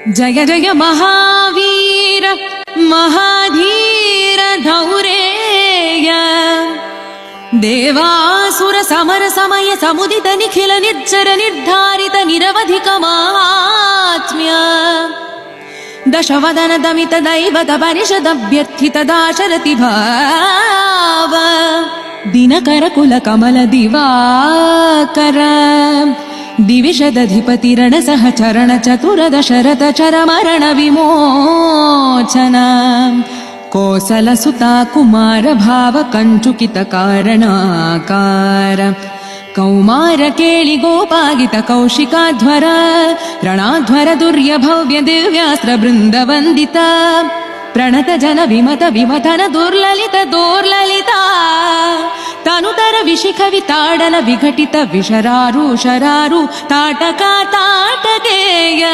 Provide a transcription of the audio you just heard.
जय जय महावीर महाधीर धौरेय देवासुर समर समय समुदित निखिल निर्जर निर्धारित निरवधिक महात्म्य दशवदन दमित दैवत परिषद अभ्यर्थित दाशरथि भाव दिनकर कुल कमल दिवाकर दिविशदधिपति रण सहचरण चतुर दशरथ चर मरण विमोचन कोसल सुता कुमार भाव कंचुकित कारणाकार कौमार केळि गोपागित कौशिकाध्वर रणाध्वर दुर्य भव्य दिव्यास्त्र बृंद वंदित प्रणत जन विमत विमथन दुर्ललित दोर्ललिता तनुतर विशिख विताडन विघटित विशरारु शरारु ताटका ताटकेय